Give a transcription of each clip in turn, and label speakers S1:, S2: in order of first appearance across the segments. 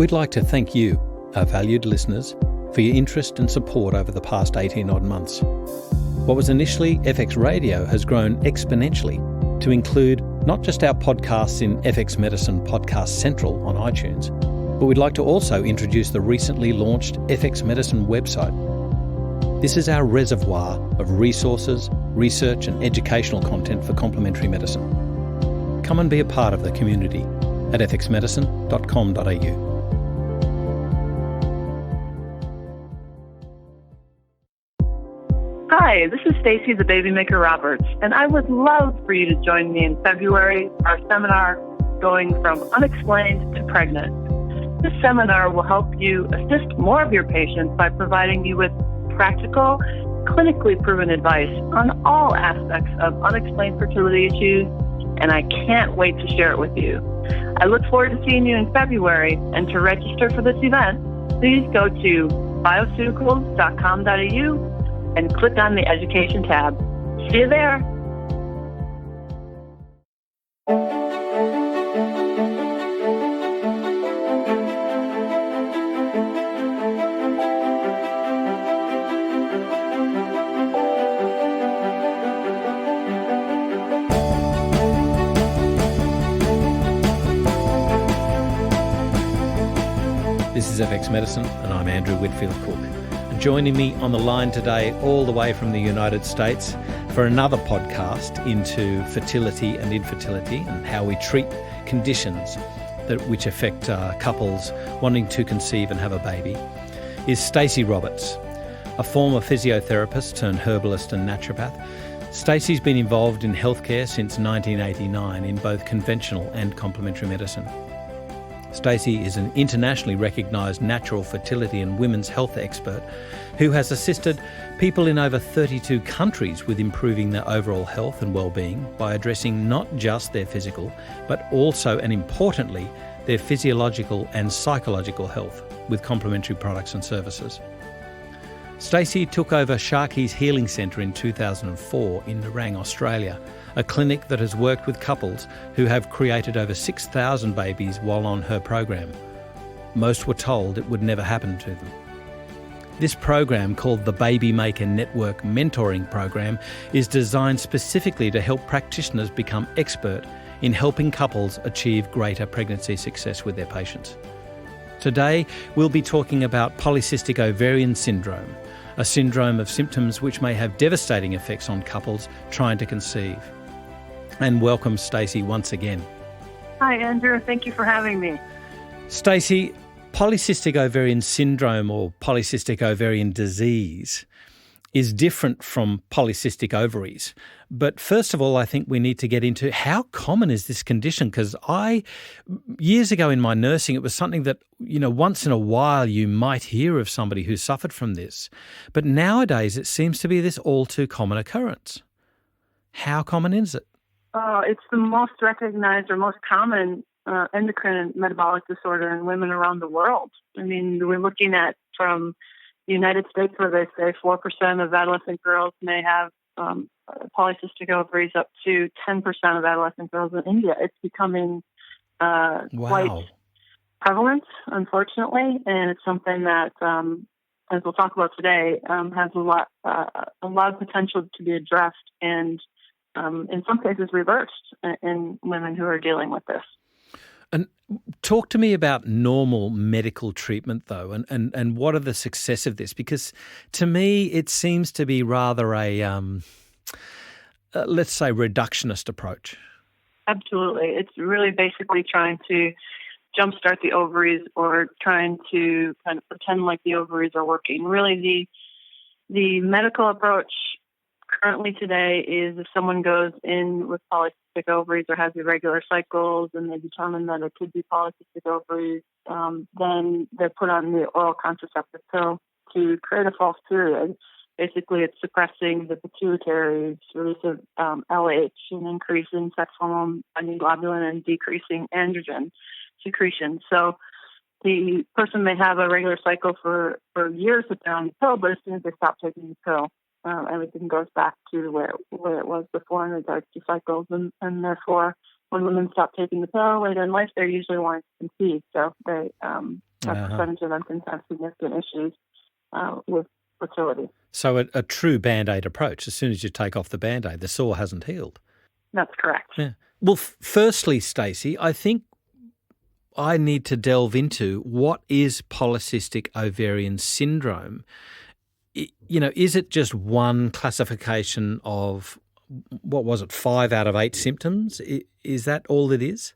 S1: We'd like to thank you, our valued listeners, for your interest and support over the past 18-odd months. What was initially FX Radio has grown exponentially to include not just our podcasts in FX Medicine Podcast Central on iTunes, but we'd like to also introduce the recently launched FX Medicine website. This is our reservoir of resources, research and educational content for complementary medicine. Come and be a part of the community at fxmedicine.com.au.
S2: Hi, this is Stacey, the BabyMaker Roberts, and I would love for you to join me in February, our seminar, Going from Unexplained to Pregnant. This seminar will help you assist more of your patients by providing you with practical, clinically proven advice on all aspects of unexplained fertility issues, and I can't wait to share it with you. I look forward to seeing you in February, and to register for this event, please go to bioceuticals.com.au and click on the Education tab. See you there.
S1: This is FX Medicine, and I'm Andrew Whitfield Cook. Joining me on the line today, all the way from the United States, for another podcast into fertility and infertility and how we treat conditions which affect couples wanting to conceive and have a baby, is Stacey Roberts, a former physiotherapist turned herbalist and naturopath. Stacey's been involved in healthcare since 1989 in both conventional and complementary medicine. Stacey is an internationally recognised natural fertility and women's health expert who has assisted people in over 32 countries with improving their overall health and well-being by addressing not just their physical, but also and importantly, their physiological and psychological health with complementary products and services. Stacey took over Sharkey's Healing Centre in 2004 in Nerang, Australia, a clinic that has worked with couples who have created over 6,000 babies while on her program. Most were told it would never happen to them. This program, called the BabyMaker Network Mentoring Program, is designed specifically to help practitioners become expert in helping couples achieve greater pregnancy success with their patients. Today, we'll be talking about Polycystic Ovarian Syndrome, a syndrome of symptoms which may have devastating effects on couples trying to conceive. And welcome, Stacey, once again.
S2: Hi, Andrew. Thank you for having me.
S1: Stacey, Polycystic Ovarian Syndrome or polycystic ovarian disease is different from polycystic ovaries. But first of all, I think we need to get into how common is this condition? Because years ago in my nursing, it was something that, once in a while you might hear of somebody who suffered from this. But nowadays it seems to be this all too common occurrence. How common is it?
S2: It's the most recognized or most common endocrine and metabolic disorder in women around the world. I mean, we're looking at from the United States where they say 4% of adolescent girls may have polycystic ovaries, up to 10% of adolescent girls in India. It's becoming quite prevalent, unfortunately, and it's something that, as we'll talk about today, has a lot of potential to be addressed and in some cases reversed in women who are dealing with this.
S1: And talk to me about normal medical treatment, though, and what are the success of this? Because to me, it seems to be rather a, let's say, reductionist approach.
S2: Absolutely. It's really basically trying to jumpstart the ovaries or trying to kind of pretend like the ovaries are working. Really, the medical approach currently today is if someone goes in with polycystic ovaries or has irregular cycles and they determine that it could be polycystic ovaries, then they're put on the oral contraceptive pill to create a false period. Basically, it's suppressing the pituitary release of LH and increasing sex hormone binding globulin and decreasing androgen secretion. So the person may have a regular cycle for years if they're on the pill, but as soon as they stop taking the pill, everything goes back to where it was before in regards to cycles. And therefore, when women stop taking the pill later in life, they're usually wanting to conceive. So they a percentage of them can have significant issues with fertility.
S1: So a true Band-Aid approach. As soon as you take off the Band-Aid, the sore hasn't healed.
S2: That's correct.
S1: Yeah. Well, firstly, Stacey, I think I need to delve into what is polycystic ovarian syndrome. Is it just one classification of, 5 out of 8 symptoms? Is that all it is?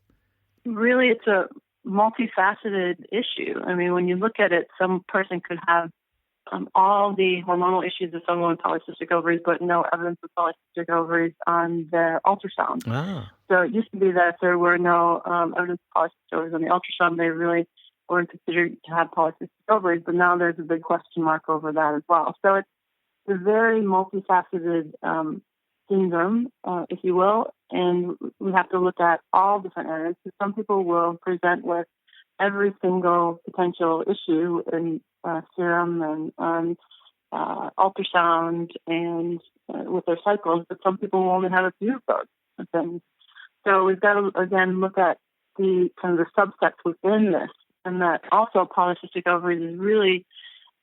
S2: Really, it's a multifaceted issue. I mean, when you look at it, some person could have all the hormonal issues of someone with polycystic ovaries, but no evidence of polycystic ovaries on their ultrasound. So it used to be that if there were no evidence of polycystic ovaries on the ultrasound, they really weren't considered to have polycystic ovaries, but now there's a big question mark over that as well. So it's a very multifaceted syndrome, if you will, and we have to look at all different areas. So some people will present with every single potential issue in serum and ultrasound and with their cycles, but some people will only have a few of those things. So we've got to, again, look at the kind of the subsets within this, and that also polycystic ovaries is really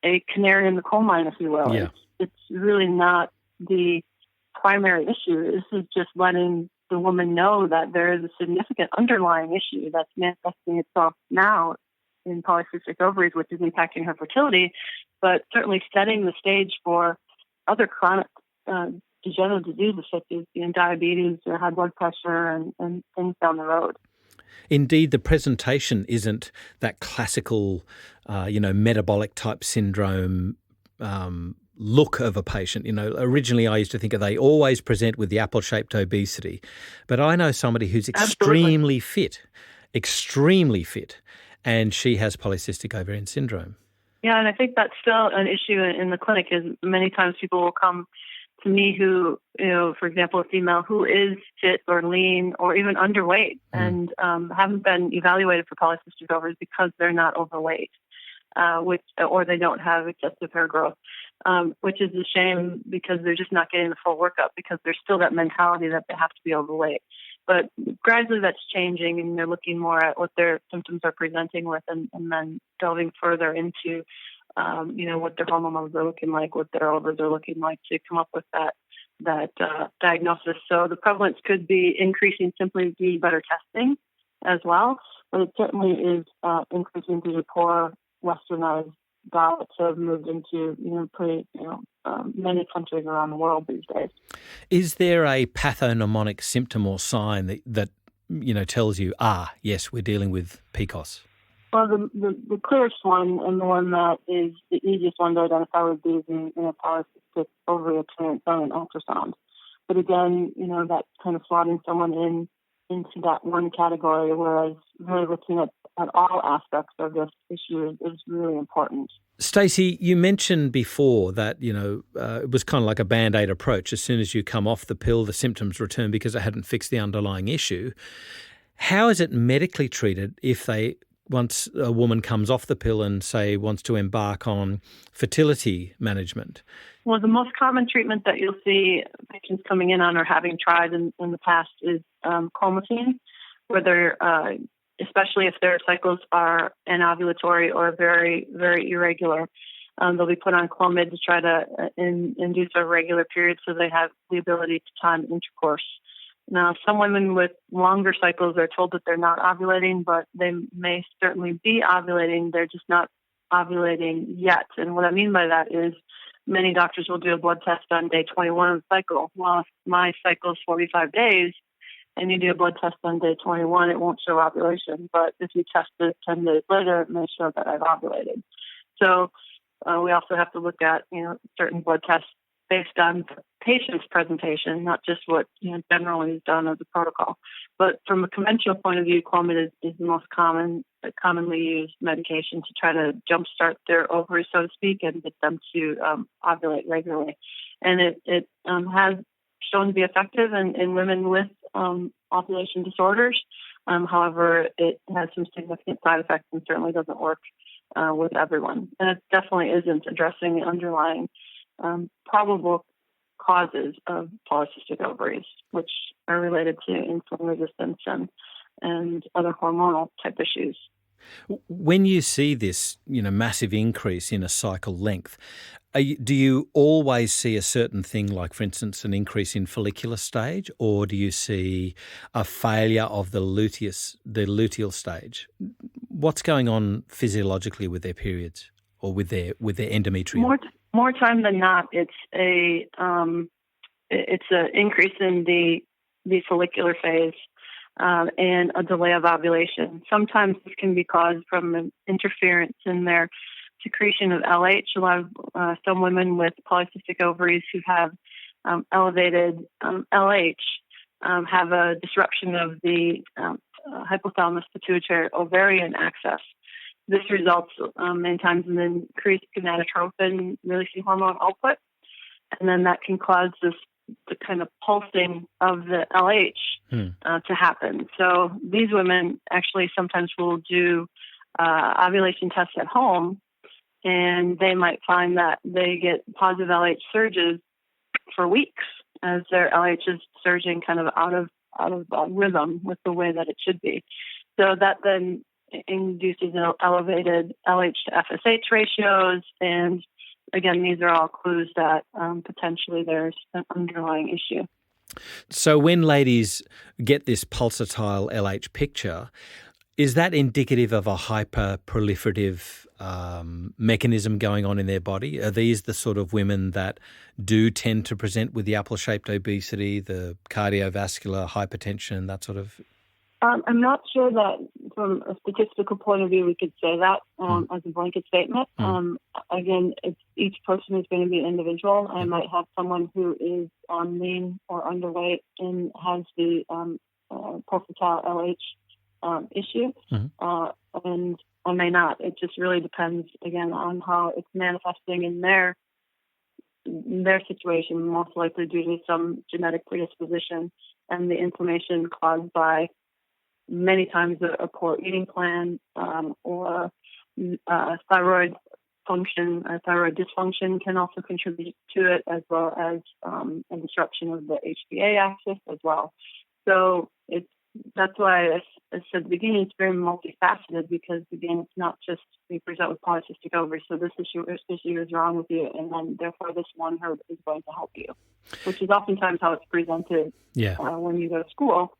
S2: a canary in the coal mine, if you will.
S1: Yeah.
S2: It's really not the primary issue. This is just letting the woman know that there is a significant underlying issue that's manifesting itself now in polycystic ovaries, which is impacting her fertility, but certainly setting the stage for other chronic degenerative diseases such as diabetes or high blood pressure and things down the road.
S1: Indeed, the presentation isn't that classical, metabolic type syndrome look of a patient. Originally I used to think they always present with the apple-shaped obesity, but I know somebody who's extremely fit, and she has polycystic ovarian syndrome.
S2: Yeah, and I think that's still an issue in the clinic. Is many times people will come to me who, for example, a female who is fit or lean or even underweight and haven't been evaluated for polycystic ovaries because they're not overweight, or they don't have excessive hair growth, which is a shame because they're just not getting the full workup because there's still that mentality that they have to be overweight. But gradually that's changing, and they're looking more at what their symptoms are presenting with and then delving further into, what their hormone levels are looking like, what their ovars are looking like to come up with that diagnosis. So the prevalence could be increasing simply due to better testing as well, but it certainly is increasing due to poor westernized diets have moved into many countries around the world these days.
S1: Is there a pathognomonic symptom or sign that tells you, yes, we're dealing with PCOS?
S2: Well, the clearest one and the one that is the easiest one to identify would be in a polycystic ovary appearance on an ultrasound. But again, that's kind of slotting someone into that one category, whereas really looking at all aspects of this issue is really important.
S1: Stacey, you mentioned before that, it was kind of like a Band-Aid approach. As soon as you come off the pill, the symptoms return because it hadn't fixed the underlying issue. How is it medically treated once a woman comes off the pill and, say, wants to embark on fertility management?
S2: Well, the most common treatment that you'll see patients coming in on or having tried in the past is clomiphene, whether especially if their cycles are anovulatory or very, very irregular. They'll be put on Clomid to try to induce a regular period so they have the ability to time intercourse. Now, some women with longer cycles are told that they're not ovulating, but they may certainly be ovulating. They're just not ovulating yet. And what I mean by that is many doctors will do a blood test on day 21 of the cycle. Well, if my cycle is 45 days, and you do a blood test on day 21, it won't show ovulation. But if you test it 10 days later, it may show that I've ovulated. So we also have to look at, certain blood tests based on the patient's presentation, not just what generally is done as a protocol. But from a conventional point of view, Clomid is the most commonly used medication to try to jumpstart their ovaries, so to speak, and get them to ovulate regularly. And it has shown to be effective in women with ovulation disorders. However, it has some significant side effects and certainly doesn't work with everyone. And it definitely isn't addressing the underlying probable causes of polycystic ovaries, which are related to insulin resistance and other hormonal type issues.
S1: When you see this, massive increase in a cycle length, do you always see a certain thing, like, for instance, an increase in follicular stage, or do you see a failure of the luteal stage? What's going on physiologically with their periods or with their endometrium?
S2: More time than not, it's a increase in the follicular phase and a delay of ovulation. Sometimes this can be caused from an interference in their secretion of LH. A lot of some women with polycystic ovaries who have elevated LH have a disruption of the hypothalamus pituitary ovarian axis. This results many times in increased gonadotropin, releasing hormone output, and then that can cause the kind of pulsing of the LH to happen. So these women actually sometimes will do ovulation tests at home, and they might find that they get positive LH surges for weeks as their LH is surging kind of out of rhythm with the way that it should be. So that then induces elevated LH to FSH ratios, and again, these are all clues that potentially there's an underlying issue.
S1: So when ladies get this pulsatile LH picture, is that indicative of a hyperproliferative mechanism going on in their body? Are these the sort of women that do tend to present with the apple-shaped obesity, the cardiovascular hypertension, that sort of?
S2: I'm not sure that from a statistical point of view we could say that as a blanket statement. Again, each person is going to be individual. I might have someone who is lean or underweight and has the pulsatile LH issue, and I may not. It just really depends, again, on how it's manifesting in their situation, most likely due to some genetic predisposition and the inflammation caused by many times a poor eating plan or thyroid dysfunction can also contribute to it, as well as a disruption of the HPA axis as well. So that's why I said at the beginning it's very multifaceted, because again, it's not just we present with polycystic ovaries, so this issue is wrong with you, and then therefore this one herb is going to help you, which is oftentimes how it's presented when you go to school.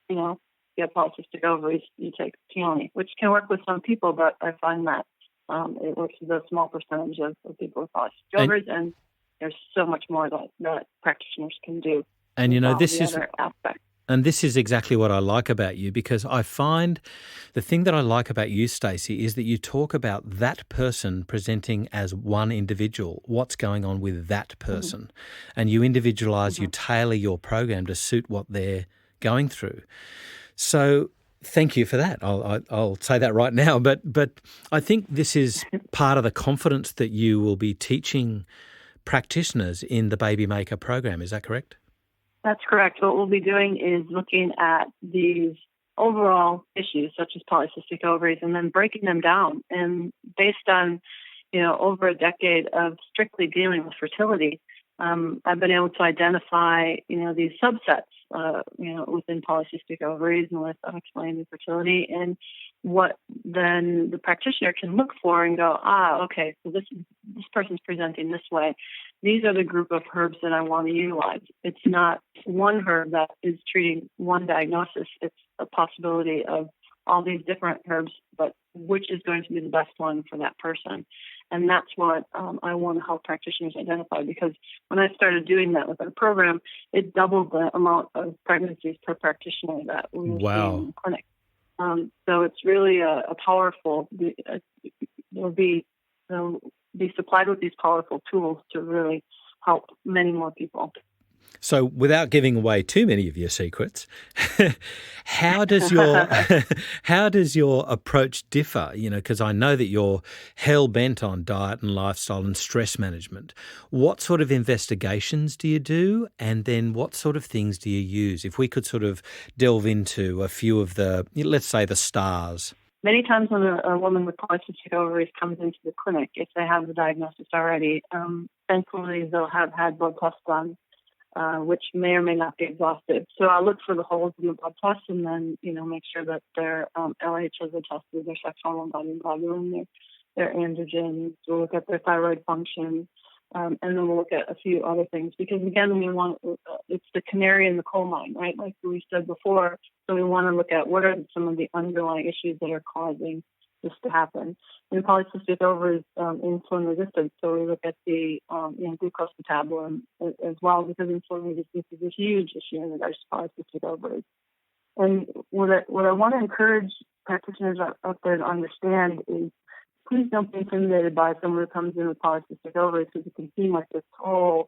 S2: You have polycystic ovaries, you take peony, which can work with some people, but I find that it works with a small percentage of people with polycystic ovaries, and there's so much more that practitioners can do.
S1: And this is exactly what I like about you, because I find the thing that I like about you, Stacey, is that you talk about that person presenting as one individual, what's going on with that person, and you individualize, you tailor your program to suit what they're going through. So thank you for that. I'll say that right now. But I think this is part of the confidence that you will be teaching practitioners in the BabyMaker program. Is that correct?
S2: That's correct. What we'll be doing is looking at these overall issues, such as polycystic ovaries, and then breaking them down. And based on, over a decade of strictly dealing with fertility, I've been able to identify, these subsets, within polycystic ovaries and with unexplained infertility, and what then the practitioner can look for and go, okay, so this person's presenting this way. These are the group of herbs that I want to utilize. It's not one herb that is treating one diagnosis. It's a possibility of all these different herbs, but which is going to be the best one for that person. And that's what I want to help practitioners identify, because when I started doing that with our program, it doubled the amount of pregnancies per practitioner that we were seeing in the clinic. So it's really a powerful, they'll be supplied with these powerful tools to really help many more people.
S1: So without giving away too many of your secrets, how does your approach differ? Because I know that you're hell-bent on diet and lifestyle and stress management. What sort of investigations do you do? And then what sort of things do you use? If we could sort of delve into a few of the, let's say, the stars.
S2: Many times when a woman with polycystic ovaries comes into the clinic, if they have the diagnosis already, thankfully they'll have had blood tests done which may or may not be exhaustive. So I'll look for the holes in the blood tests and then, make sure that their LHs are tested, their sex hormone body and globulin, their androgens. We'll look at their thyroid function, and then we'll look at a few other things. Because, again, it's the canary in the coal mine, right, like we said before. So we want to look at what are some of the underlying issues that are causing this to happen. In polycystic ovaries, insulin resistance, so we look at the glucose metabolism as well, because insulin resistance is a huge issue in regards to polycystic ovaries. And what I want to encourage practitioners out there to understand is, please don't be intimidated by someone who comes in with polycystic ovaries, because it can seem like this whole,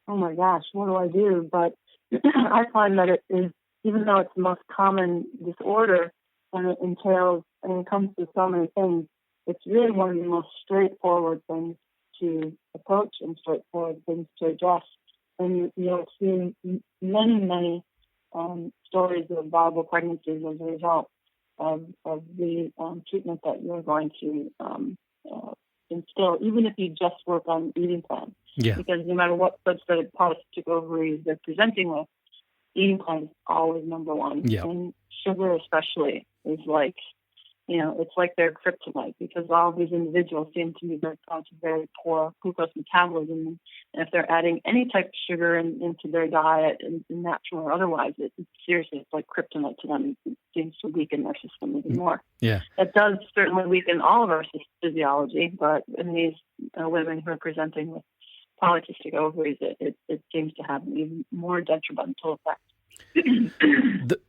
S2: oh my gosh, what do I do? But I find that it is, even though it's the most common disorder and it entails, and it comes to so many things, it's really one of the most straightforward things to approach and straightforward things to address. And you'll see many stories of viable pregnancies as a result of the treatment that you're going to instill, even if you just work on eating plan.
S1: Yeah.
S2: Because no matter what subset polycystic ovaries they're presenting with, eating plan is always number one.
S1: Yeah.
S2: And sugar especially is like, it's like their kryptonite, because all of these individuals seem to be very poor glucose metabolism. And if they're adding any type of sugar into their diet, and natural or otherwise, it's like kryptonite to them. It seems to weaken their system even more.
S1: Yeah.
S2: That does certainly weaken all of our physiology, but in these women who are presenting with polycystic ovaries, it seems to have an even more detrimental effect.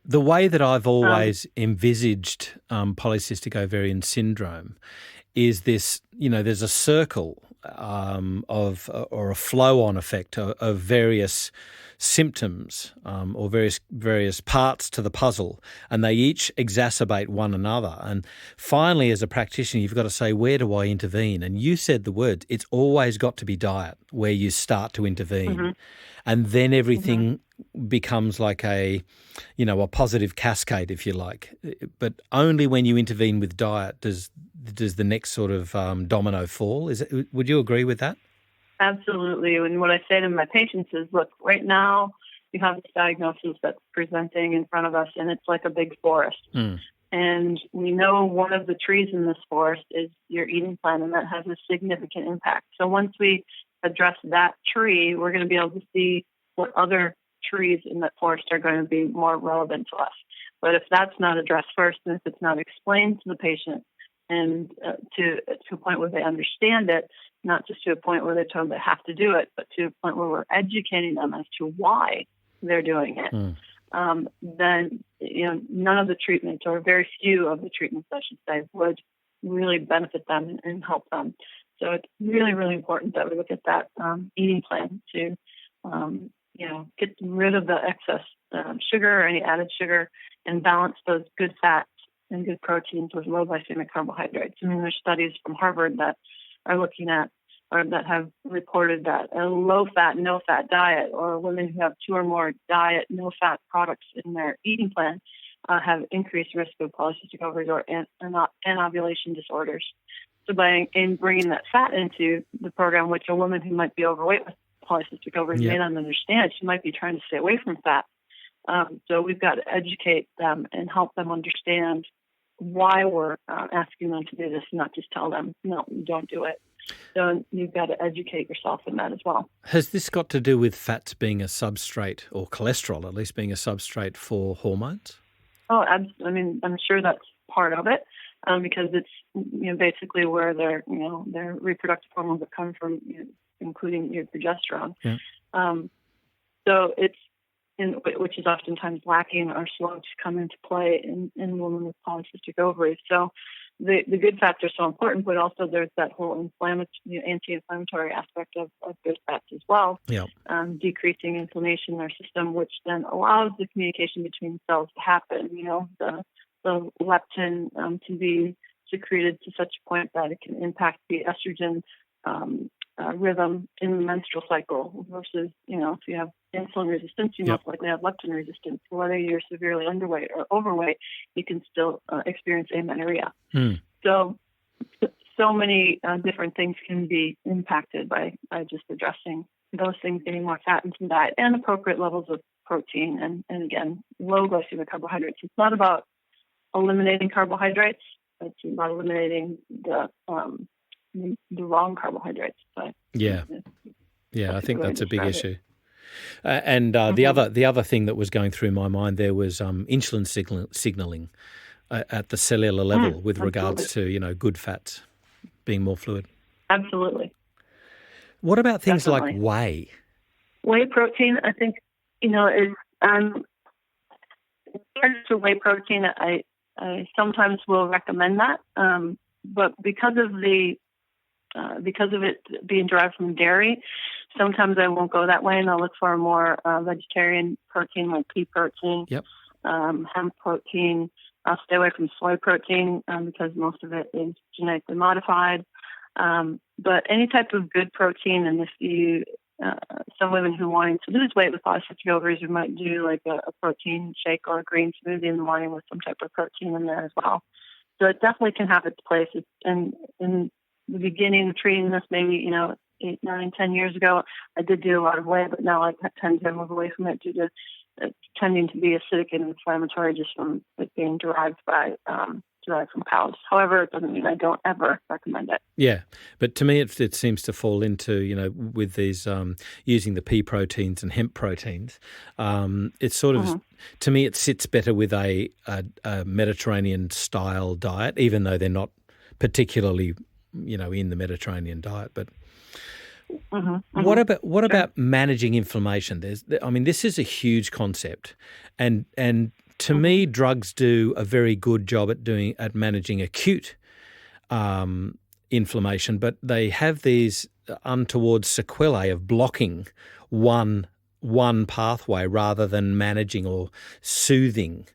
S1: The way that I've always envisaged polycystic ovarian syndrome is this, there's a circle or a flow-on effect of various symptoms or various parts to the puzzle, and they each exacerbate one another. And finally, as a practitioner, you've got to say, where do I intervene? And you said the words, it's always got to be diet where you start to intervene. Mm-hmm. And then everything becomes like a positive cascade, if you like. But only when you intervene with diet does the next sort of domino fall. Would you agree with that?
S2: Absolutely. And what I say to my patients is, look, right now you have this diagnosis that's presenting in front of us, and it's like a big forest. Mm. And we know one of the trees in this forest is your eating plan, and that has a significant impact. So once we address that tree, we're going to be able to see what other trees in that forest are going to be more relevant to us. But if that's not addressed first, and if it's not explained to the patient, and to a point where they understand it, not just to a point where they're told they have to do it, but to a point where we're educating them as to why they're doing it, then none of the treatments, or very few of the treatments, I should say, would really benefit them and help them. So it's really, really important that we look at that eating plan to get rid of the excess sugar or any added sugar, and balance those good fats and good proteins with low glycemic carbohydrates. I mean, there's studies from Harvard that are looking at, or that have reported that a low-fat, no-fat diet, or women who have 2 or more diet, no-fat products in their eating plan, have increased risk of polycystic ovaries or anovulation disorders. So by bringing that fat into the program, which a woman who might be overweight with polycystic ovaries may not understand, she might be trying to stay away from fat. So we've got to educate them and help them understand why we're asking them to do this, not just tell them, no, don't do it. So you've got to educate yourself in that as well.
S1: Has this got to do with fats being a substrate, or cholesterol at least being a substrate for hormones?
S2: Oh, I mean, I'm sure that's part of it, because it's basically where their reproductive hormones that come from, including your progesterone. Yeah. So it's which is oftentimes lacking or slow to come into play in women with polycystic ovaries. So the good fats are so important, but also there's that whole anti-inflammatory aspect of good fats as well, decreasing inflammation in our system, which then allows the communication between cells to happen. The leptin to be secreted to such a point that it can impact the estrogen rhythm in the menstrual cycle versus, if you have insulin resistance, you most likely have leptin resistance. Whether you're severely underweight or overweight, you can still experience amenorrhea. So many different things can be impacted by just addressing those things getting more fat into the diet and appropriate levels of protein and again, low glycemic carbohydrates. It's not about eliminating carbohydrates. It's about eliminating the wrong carbohydrates. But
S1: Yeah, I think that's a big issue. And
S2: Mm-hmm.
S1: the other thing that was going through my mind there was insulin signaling at the cellular level with regards to good fats being more fluid.
S2: Absolutely.
S1: What about things
S2: Definitely.
S1: like whey?
S2: Whey protein, I think, is in regards to whey protein, I sometimes will recommend that, but because of it being derived from dairy, sometimes I won't go that way, and I'll look for a more vegetarian protein like pea protein,
S1: Yep.
S2: hemp protein. I'll stay away from soy protein because most of it is genetically modified. But any type of good protein, and if you some women who are wanting to lose weight with polycystic ovaries, we might do like a protein shake or a green smoothie in the morning with some type of protein in there as well. So it definitely can have its place. And in the beginning of treating this, maybe 8, 9, 10 years ago, I did do a lot of whey, but now I tend to move away from it due to tending to be acidic and inflammatory just from it being derived from cows. However, it doesn't mean I don't ever recommend it.
S1: Yeah, but to me it seems to fall into, with these using the pea proteins and hemp proteins, it's sort of, to me it sits better with a Mediterranean style diet, even though they're not particularly, in the Mediterranean diet. But what about managing inflammation? This is a huge concept, and to me, drugs do a very good job at managing acute inflammation, but they have these untoward sequelae of blocking one pathway rather than managing or soothing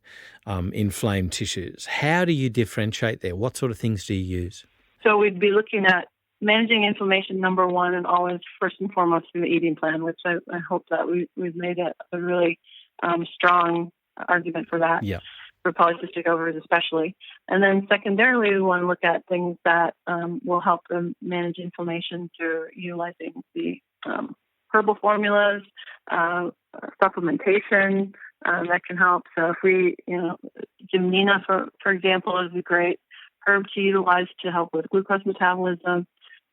S1: inflamed tissues. How do you differentiate there? What sort of things do you use?
S2: So we'd be looking at managing inflammation, number one, and always first and foremost through the eating plan, which I hope that we've made a really strong argument for that, for polycystic ovaries especially. And then secondarily, we want to look at things that will help them manage inflammation through utilizing the herbal formulas, supplementation that can help. So if we, Gymnina, for example, is a great herb to utilize to help with glucose metabolism.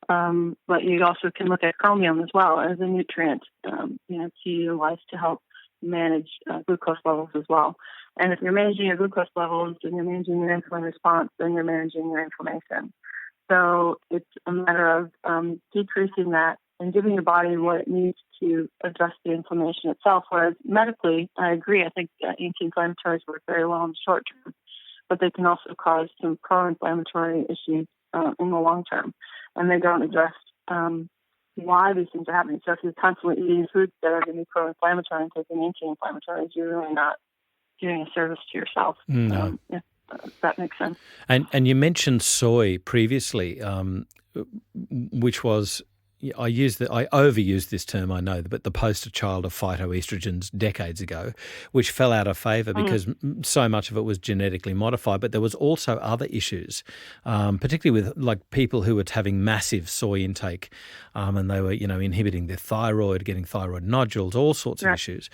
S2: But you also can look at chromium as well as a nutrient, to utilize to help manage glucose levels as well. And if you're managing your glucose levels and you're managing your insulin response, then you're managing your inflammation. So it's a matter of decreasing that and giving your body what it needs to address the inflammation itself. Whereas medically, I agree, I think anti-inflammatories work very well in the short term, but they can also cause some pro-inflammatory issues in the long term. And they don't address why these things are happening. So if you're constantly eating foods that are going to be pro-inflammatory and taking anti-inflammatories, you're really not doing a service to yourself.
S1: No.
S2: If that makes sense.
S1: And you mentioned soy previously, which was, I overused this term, I know, but the poster child of phytoestrogens decades ago, which fell out of favour because so much of it was genetically modified. But there was also other issues, particularly with like people who were having massive soy intake, and they were, inhibiting their thyroid, getting thyroid nodules, all sorts of issues.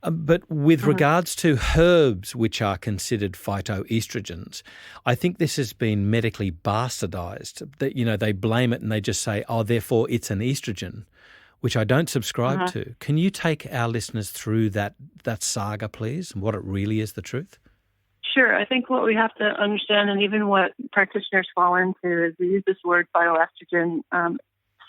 S1: But with regards to herbs which are considered phytoestrogens, I think this has been medically bastardized. That they blame it and they just say, "Oh, therefore it's an estrogen," which I don't subscribe to. Can you take our listeners through that saga, please, and what it really is, the truth?
S2: Sure. I think what we have to understand, and even what practitioners fall into, is we use this word phytoestrogen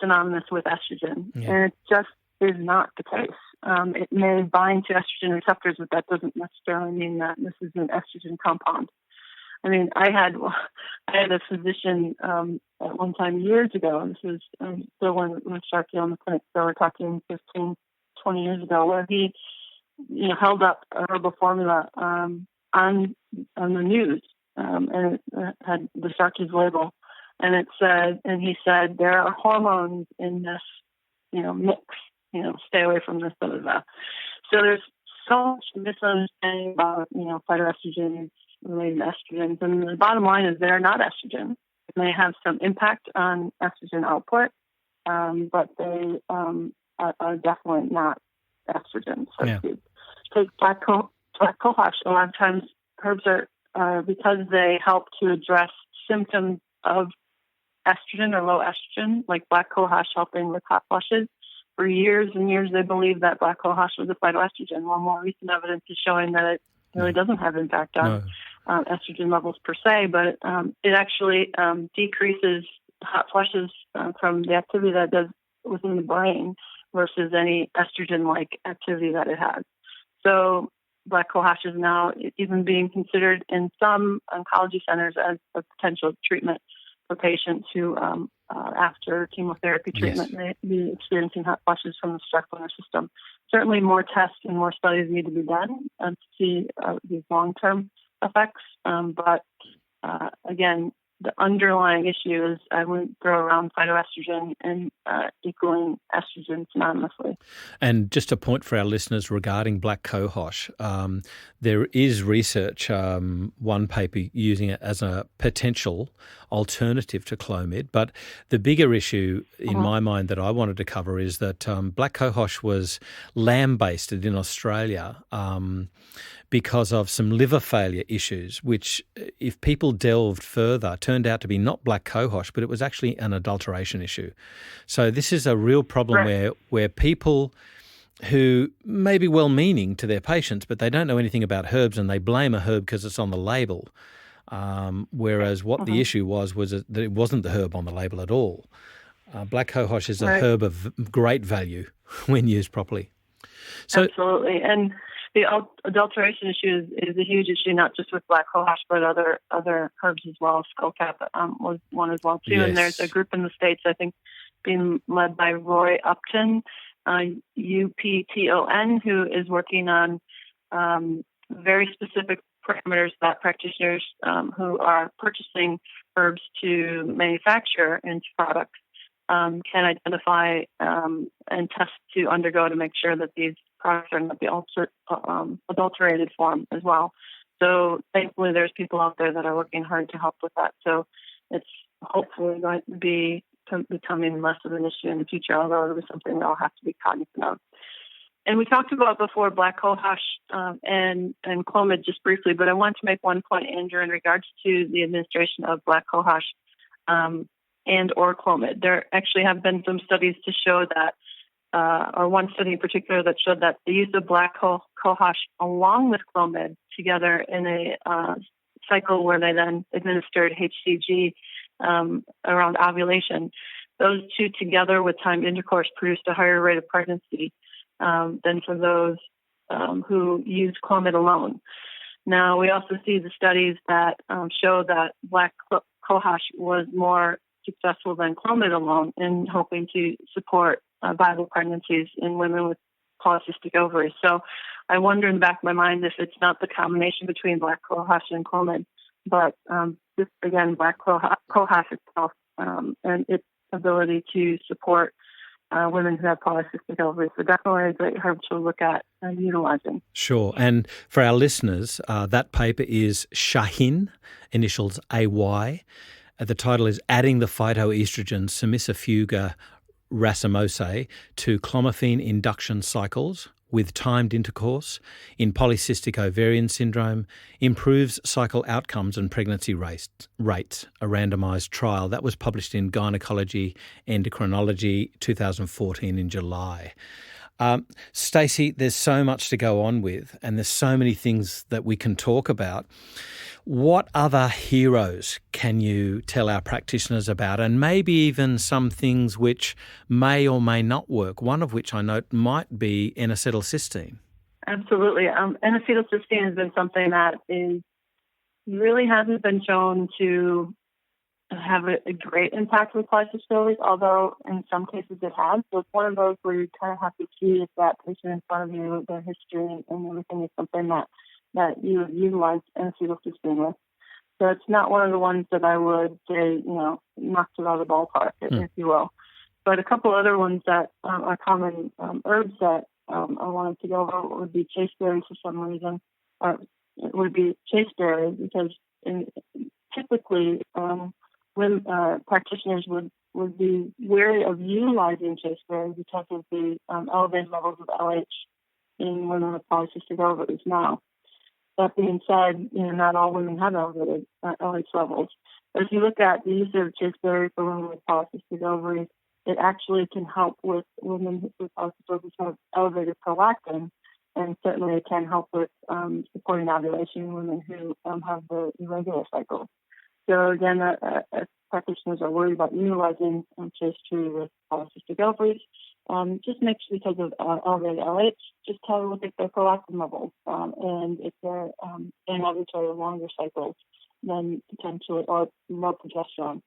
S2: synonymous with estrogen, and it just is not the case. It may bind to estrogen receptors, but that doesn't necessarily mean that this is an estrogen compound. I mean, I had a physician at one time years ago. This was still when we started on the clinic, so we're talking 15, 20 years ago, where he held up a herbal formula on the news, and it had the Starkey's label, and it said, and he said, there are hormones in this, mix. Stay away from this, blah, blah, blah. So there's so much misunderstanding about, phytoestrogens related to estrogens. And the bottom line is they're not estrogen. It may have some impact on estrogen output, but they are definitely not estrogen. So
S1: Yeah.
S2: to take black cohosh, a lot of times herbs are because they help to address symptoms of estrogen or low estrogen, like black cohosh helping with hot flushes. For years and years, they believed that black cohosh was a phytoestrogen. Well, more recent evidence is showing that it really doesn't have impact on estrogen levels per se, but it actually decreases hot flushes from the activity that it does within the brain versus any estrogen-like activity that it has. So black cohosh is now even being considered in some oncology centers as a potential treatment for patients who, after chemotherapy treatment, may be experiencing hot flushes from the stress in their system. Certainly more tests and more studies need to be done to see these long-term effects. But again, the underlying issue is I wouldn't throw around phytoestrogen and equaling estrogen synonymously.
S1: And just a point for our listeners regarding black cohosh, there is research, one paper using it as a potential alternative to Clomid, but the bigger issue in my mind that I wanted to cover is that black cohosh was lambasted in Australia because of some liver failure issues, which if people delved further, turned out to be not black cohosh, but it was actually an adulteration issue. So this is a real problem where people who may be well-meaning to their patients, but they don't know anything about herbs and they blame a herb because it's on the label, whereas what the issue was that it wasn't the herb on the label at all. Black cohosh is a herb of great value when used properly. So,
S2: absolutely. And the adulteration issue is a huge issue, not just with black cohosh, but other herbs as well. Skullcap was one as well, too. Yes. And there's a group in the States, I think, being led by Roy Upton, UPTON, who is working on very specific parameters that practitioners who are purchasing herbs to manufacture into products can identify and test to undergo to make sure that these products are not the adulterated form as well. So thankfully there's people out there that are working hard to help with that. So it's hopefully going to be becoming less of an issue in the future, although it was something that I'll have to be cognizant of. And we talked about before black cohosh and Clomid just briefly, but I want to make one point, Andrew, in regards to the administration of black cohosh and or Clomid. There actually have been some studies to show that, or one study in particular that showed that the use of black cohosh along with Clomid together in a cycle where they then administered HCG around ovulation, those two together with timed intercourse produced a higher rate of pregnancy than for those who use Clomid alone. Now, we also see the studies that show that black cohosh was more successful than Clomid alone in hoping to support viable pregnancies in women with polycystic ovaries. So I wonder in the back of my mind if it's not the combination between black cohosh and Clomid, but just again, black cohosh itself and its ability to support women who have polycystic ovaries. So definitely a great herb to look at utilizing.
S1: Sure. And for our listeners, that paper is Shahin, initials AY. The title is Adding the Phytoestrogen Semisafuga racemose to Clomiphene Induction Cycles with Timed Intercourse in Polycystic Ovarian Syndrome, Improves Cycle Outcomes and Pregnancy Rates, a randomised trial. That was published in Gynecology Endocrinology 2014 in July. Stacey, there's so much to go on with and there's so many things that we can talk about. What other heroes can you tell our practitioners about, and maybe even some things which may or may not work, one of which I note might be N-acetylcysteine?
S2: Absolutely. N-acetylcysteine has been something that really hasn't been shown to have a great impact with polycystic ovaries, although in some cases it has. So it's one of those where you kind of have to see if that patient in front of you, their history and everything is something that you would utilize N-acetylcysteine with. So it's not one of the ones that I would say, knocked it out of the ballpark, if you will. But a couple other ones that are common herbs that I wanted to go over would be chasteberry for some reason. It would be chasteberry because typically when practitioners would would be wary of utilizing chasteberry because of the elevated levels of LH in women with polycystic ovaries now. That being said, not all women have elevated LH levels. But if you look at the use of chasteberry for women with polycystic ovaries, it actually can help with women with polycystic ovaries who have elevated prolactin, and certainly it can help with supporting ovulation in women who have the irregular cycle. So again, if practitioners are worried about utilizing chasteberry with polycystic ovaries, just make sure because of elevated LH, just have a look at their prolactin levels, and if they're in ovulatory longer cycles, then potentially, or low progesterone,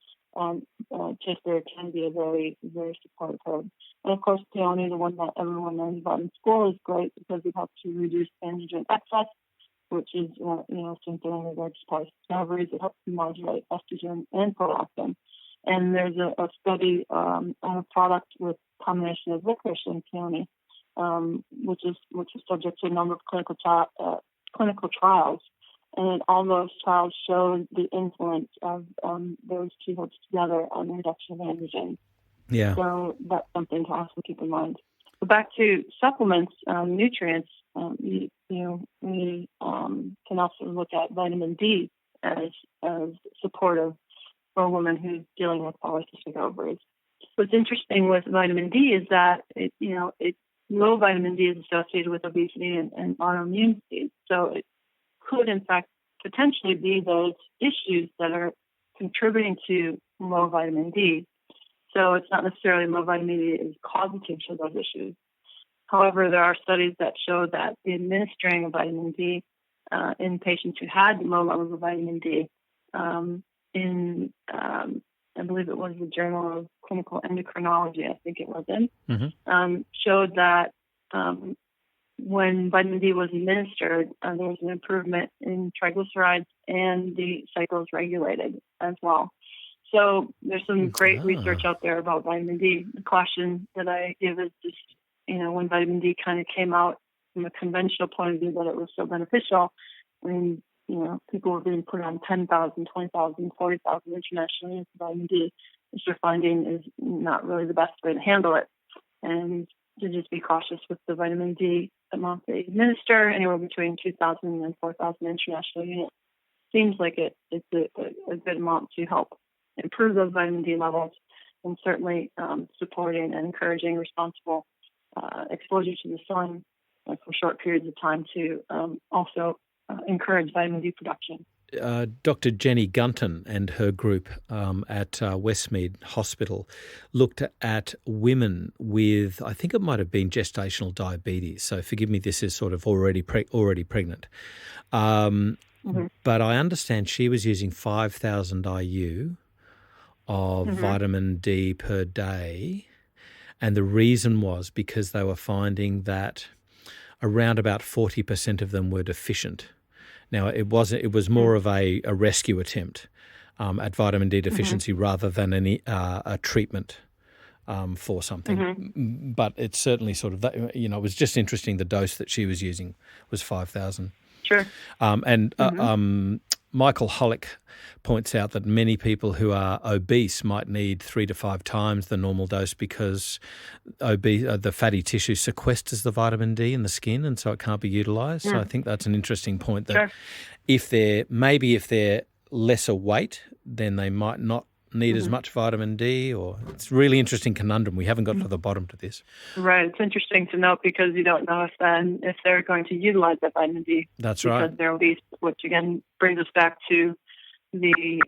S2: chasteberry can be a very, very supportive herb. And of course, peony, the one that everyone learns about in school, is great because it helps to reduce androgen excess, which is, same thing in regards to polycystic ovaries. It helps to modulate estrogen and prolactin. And there's a study on a product with combination of licorice and peony, which is subject to a number of clinical trials. And all those trials show the influence of those two herbs together on the reduction of androgen.
S1: Yeah.
S2: So that's something to also keep in mind. But back to supplements, nutrients, we can also look at vitamin D as supportive for a woman who's dealing with polycystic ovaries. What's interesting with vitamin D is that low vitamin D is associated with obesity and autoimmune disease. So it could, in fact, potentially be those issues that are contributing to low vitamin D. So it's not necessarily low vitamin D is causative to those issues. However, there are studies that show that the administering of vitamin D in patients who had low levels of vitamin D I believe it was the Journal of Clinical Endocrinology, I think it was in, showed that when vitamin D was administered, there was an improvement in triglycerides and the cycles regulated as well. So there's some great research out there about vitamin D. The caution that I give is just, when vitamin D kind of came out from a conventional point of view that it was so beneficial, people were being put on 10,000, 20,000, 40,000 international units of vitamin D, which we're finding is not really the best way to handle it. And to just be cautious with the vitamin D amount they administer, anywhere between 2,000 and 4,000 international units. Seems like it's a good amount to help improve those vitamin D levels, and certainly supporting and encouraging responsible exposure to the sun for short periods of time to also encourage vitamin D production.
S1: Dr. Jenny Gunton and her group at Westmead Hospital looked at women with, I think it might have been gestational diabetes. So forgive me, this is sort of already pregnant. But I understand she was using 5,000 IU of vitamin D per day. And the reason was because they were finding that around about 40% of them were deficient. Now, it was more of a rescue attempt at vitamin D deficiency rather than a treatment for something. But it's certainly sort of, it was just interesting. The dose that she was using was 5,000.
S2: Sure.
S1: Michael Hollick points out that many people who are obese might need 3 to 5 times the normal dose because the fatty tissue sequesters the vitamin D in the skin, and so it can't be utilised. So I think that's an interesting point that if they're lesser weight, then they might not need as much vitamin D, or it's a really interesting conundrum. We haven't got to the bottom to this.
S2: Right. It's interesting to note because you don't know if they're going to utilize that vitamin D.
S1: That's right.
S2: Because they're obese, which again brings us back to the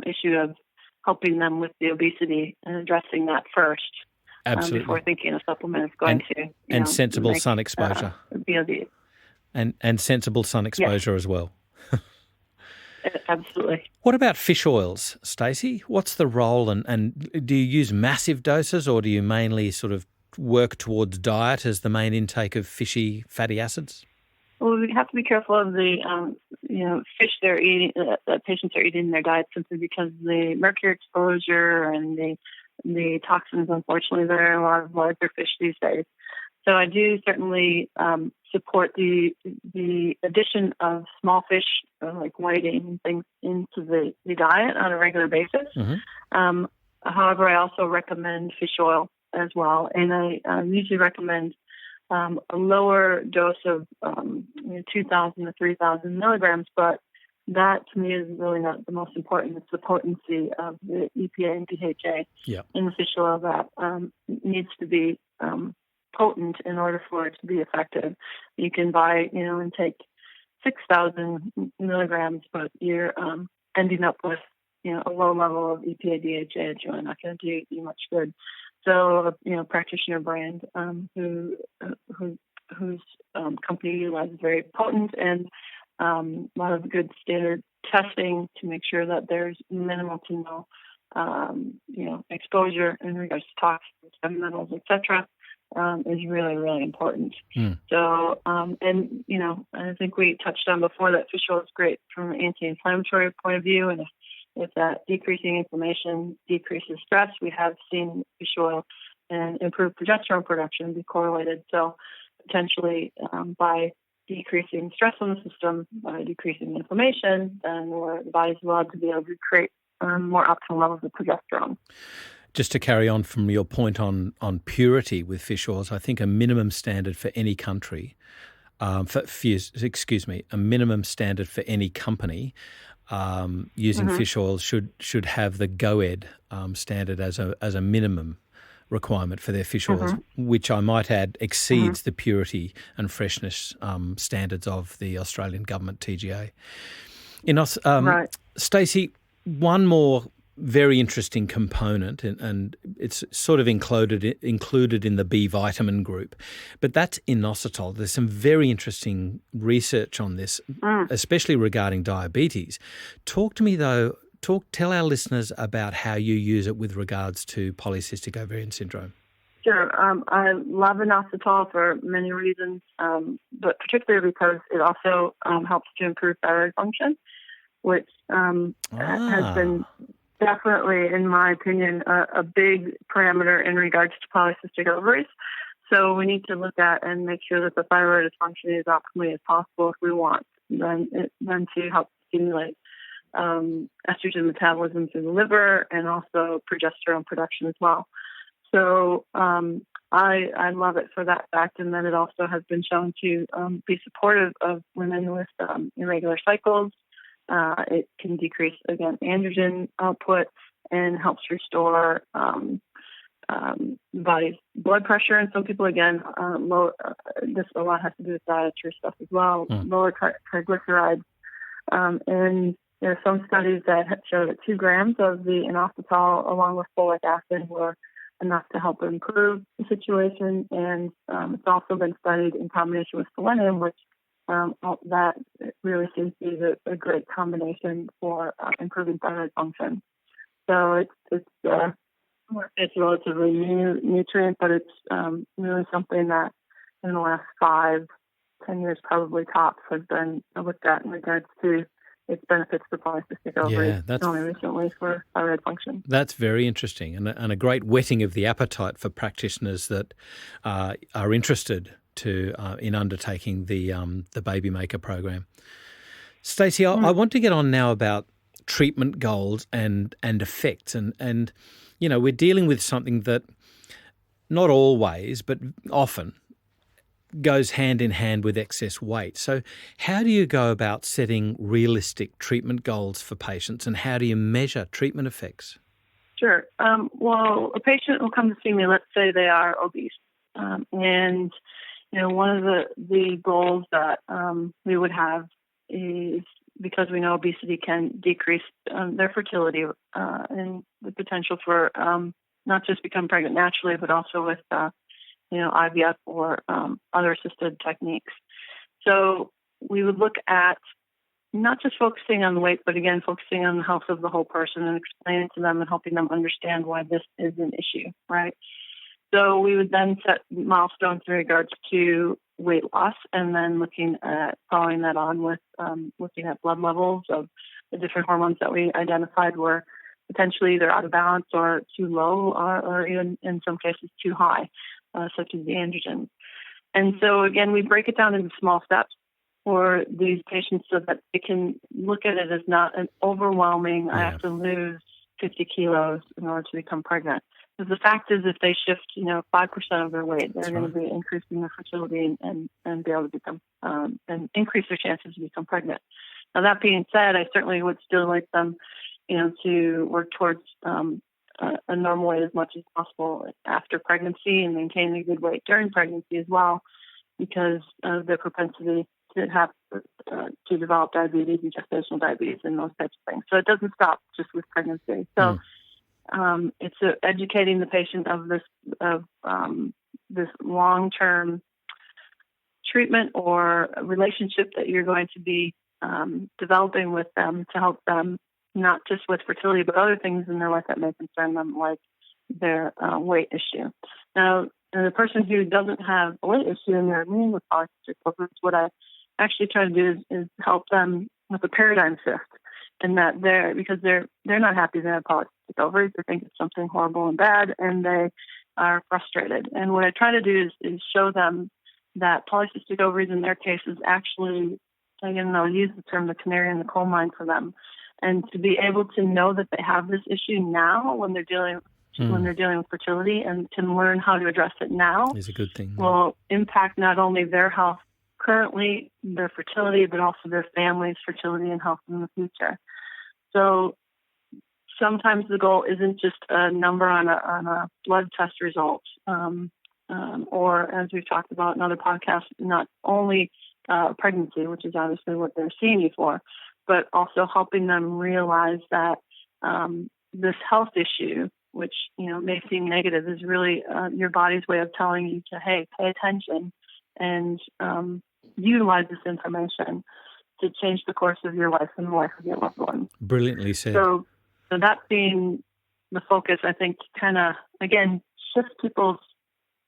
S2: issue of helping them with the obesity and addressing that first.
S1: Absolutely.
S2: Before thinking a supplement is going
S1: to sensible sun exposure. And sensible sun exposure as well.
S2: Absolutely.
S1: What about fish oils, Stacey? What's the role, and do you use massive doses, or do you mainly sort of work towards diet as the main intake of fishy fatty acids?
S2: Well, we have to be careful of the fish they're eating, that patients are eating in their diet, simply because the mercury exposure and the toxins, unfortunately, there are a lot of larger fish these days. So I do certainly support the addition of small fish like whiting and things into the diet on a regular basis. However, I also recommend fish oil as well, and I usually recommend a lower dose of 2,000 to 3,000 milligrams, but that to me is really not the most important. It's the potency of the EPA and DHA in the fish oil that needs to be potent in order for it to be effective. You can buy, and take 6,000 milligrams, but you're ending up with, a low level of EPA, DHA. It's really not going to do you much good. So, practitioner brand whose company utilizes very potent and a lot of good standard testing to make sure that there's minimal to no, exposure in regards to toxins, heavy metals, etc. Is really, really important. So, I think we touched on before that fish oil is great from an anti-inflammatory point of view, and if that decreasing inflammation decreases stress, we have seen fish oil and improved progesterone production be correlated. So, potentially by decreasing stress on the system, by decreasing inflammation, then the body's allowed to be able to create more optimal levels of progesterone.
S1: Just to carry on from your point on purity with fish oils, I think a minimum standard for any country, a minimum standard for any company using fish oils should have the GOED standard as a minimum requirement for their fish oils, which I might add exceeds the purity and freshness standards of the Australian government TGA. Right. Stacey, one more very interesting component, and it's sort of included in the B vitamin group, but that's inositol. There's some very interesting research on this, especially regarding diabetes. Talk to me though. Tell our listeners about how you use it with regards to polycystic ovarian syndrome.
S2: Sure. I love inositol for many reasons, but particularly because it also helps to improve thyroid function, which has been definitely, in my opinion, a big parameter in regards to polycystic ovaries. So we need to look at and make sure that the thyroid is functioning as optimally as possible if we want then to help stimulate estrogen metabolism through the liver and also progesterone production as well. So I love it for that fact, and then it also has been shown to be supportive of women with irregular cycles. It can decrease, again, androgen output and helps restore the body's blood pressure. And some people, again, this a lot has to do with dietary stuff as well, lower triglycerides. And there are some studies that show that 2 grams of the inositol along with folic acid were enough to help improve the situation. And it's also been studied in combination with selenium, which that really seems to be a great combination for improving thyroid function. So it's a relatively new nutrient, but it's really something that in the last 5-10 years, probably tops, has been looked at in regards to its benefits for polycystic ovaries, only recently for thyroid function. That's
S1: very interesting, and a great whetting of the appetite for practitioners that are interested in undertaking the BabyMaker program. Stacey, I want to get on now about treatment goals and effects, and we're dealing with something that not always, but often goes hand in hand with excess weight. So how do you go about setting realistic treatment goals for patients, and how do you measure treatment effects?
S2: Sure. Well, a patient will come to see me, let's say they are obese, and one of the goals that we would have is, because we know obesity can decrease their fertility and the potential for not just become pregnant naturally, but also with IVF or other assisted techniques. So we would look at not just focusing on the weight, but again, focusing on the health of the whole person and explaining to them and helping them understand why this is an issue, right? So we would then set milestones in regards to weight loss, and then looking at following that on with looking at blood levels of the different hormones that we identified were potentially either out of balance or too low, or even in some cases too high, such as the androgen. And so again, we break it down into small steps for these patients so that they can look at it as not an overwhelming, I have to lose 50 kilos in order to become pregnant. Because the fact is, if they shift, 5% of their weight, they're going to be increasing their fertility and be able to become, and increase their chances to become pregnant. Now, that being said, I certainly would still like them, to work towards a normal weight as much as possible after pregnancy and maintain a good weight during pregnancy as well, because of the propensity to have to develop diabetes and gestational diabetes and those types of things. So it doesn't stop just with pregnancy. So it's educating the patient of this long-term treatment or relationship that you're going to be developing with them to help them not just with fertility, but other things in their life that may concern them, like their weight issue. Now, the person who doesn't have a weight issue and they're immune with polycystic ovaries, what I actually try to do is help them with a paradigm shift, and that because they're not happy they have polycystic ovaries. They think it's something horrible and bad, and they are frustrated. And what I try to do is show them that polycystic ovaries in their case is actually, again, I'll use the term the canary in the coal mine for them, and to be able to know that they have this issue now when they're dealing with fertility, and can learn how to address it now
S1: is a good thing.
S2: Will impact not only their health currently, their fertility, but also their family's fertility and health in the future. So sometimes the goal isn't just a number on a blood test result, or as we've talked about in other podcasts, not only pregnancy, which is obviously what they're seeing you for, but also helping them realize that this health issue, which may seem negative, is really your body's way of telling you to, hey, pay attention and utilize this information to change the course of your life and the life of your loved one.
S1: Brilliantly said.
S2: So that being the focus, I think, kind of, again, shifts people's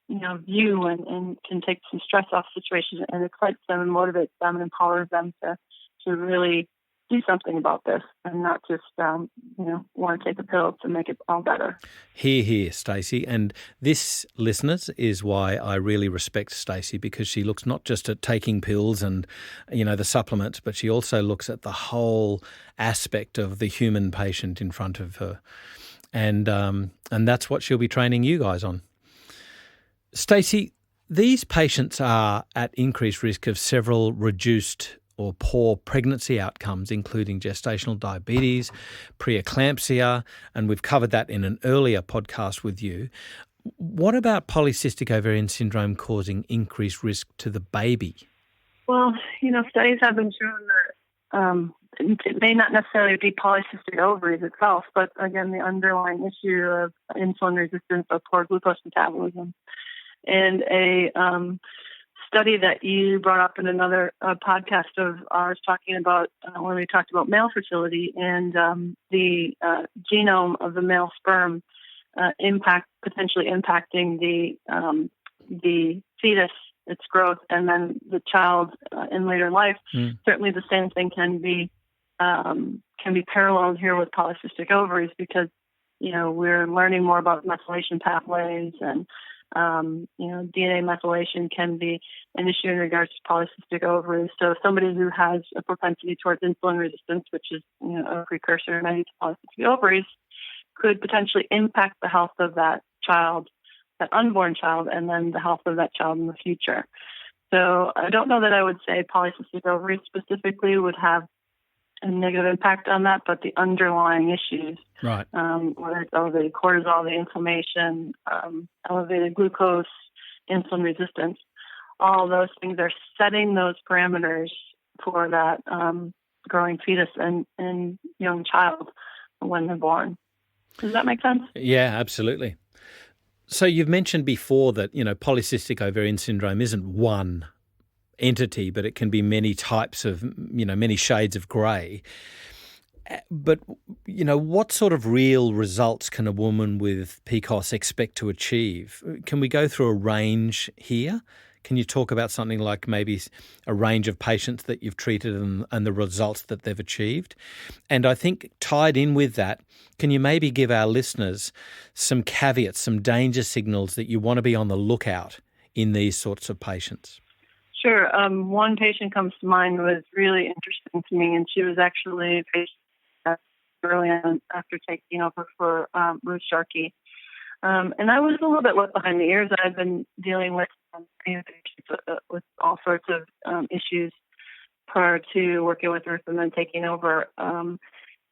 S2: view and can take some stress off situations, and excites them and motivates them and empowers them to really do something about this and not just, want to take a pill to make it all better.
S1: Hear, hear, Stacey. And this, listeners, is why I really respect Stacey, because she looks not just at taking pills and, the supplements, but she also looks at the whole aspect of the human patient in front of her. And that's what she'll be training you guys on. Stacey, these patients are at increased risk of several reduced or poor pregnancy outcomes, including gestational diabetes, preeclampsia, and we've covered that in an earlier podcast with you. What about polycystic ovarian syndrome causing increased risk to the baby?
S2: Well, studies have been shown that it may not necessarily be polycystic ovaries itself, but again, the underlying issue of insulin resistance or poor glucose metabolism. And a study that you brought up in another podcast of ours talking about when we talked about male fertility and the genome of the male sperm potentially impacting the fetus, its growth, and then the child in later life. Certainly the same thing can be paralleled here with polycystic ovaries, because we're learning more about methylation pathways, and DNA methylation can be an issue in regards to polycystic ovaries. So somebody who has a propensity towards insulin resistance, which is a precursor maybe to polycystic ovaries, could potentially impact the health of that child, that unborn child, and then the health of that child in the future. So I don't know that I would say polycystic ovaries specifically would have a negative impact on that, but the underlying issues,
S1: right?
S2: Whether it's elevated cortisol, the inflammation, elevated glucose, insulin resistance, all those things are setting those parameters for that growing fetus and young child when they're born. Does that make sense?
S1: Yeah, absolutely. So you've mentioned before that, polycystic ovarian syndrome isn't one entity, but it can be many types of, many shades of grey. But, what sort of real results can a woman with PCOS expect to achieve? Can we go through a range here? Can you talk about something like maybe a range of patients that you've treated and the results that they've achieved? And I think tied in with that, can you maybe give our listeners some caveats, some danger signals that you want to be on the lookout in these sorts of patients?
S2: Sure. One patient comes to mind who was really interesting to me, and she was actually a patient that early on after taking over for Ruth Sharkey. And I was a little bit wet behind the ears. I've been dealing with with all sorts of issues prior to working with Ruth and then taking over.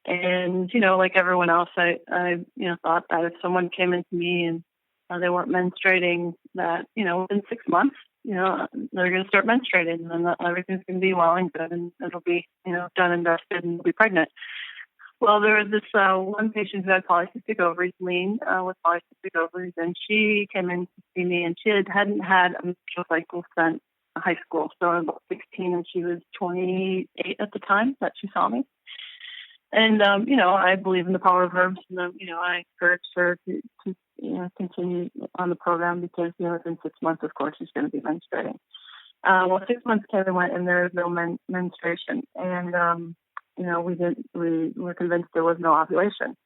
S2: And, like everyone else, I thought that if someone came into me and they weren't menstruating, that, within 6 months, they're going to start menstruating, and then everything's going to be well and good, and it'll be, done and dusted, and be pregnant. Well, there was this one patient who had polycystic ovaries, lean with polycystic ovaries, and she came in to see me, and she hadn't had a menstrual cycle since high school. So I was about 16, and she was 28 at the time that she saw me. And, I believe in the power of herbs, and, I encouraged her to continue on the program because, within 6 months, of course, she's going to be menstruating. 6 months came and went, and there was no menstruation. And, we were convinced there was no ovulation.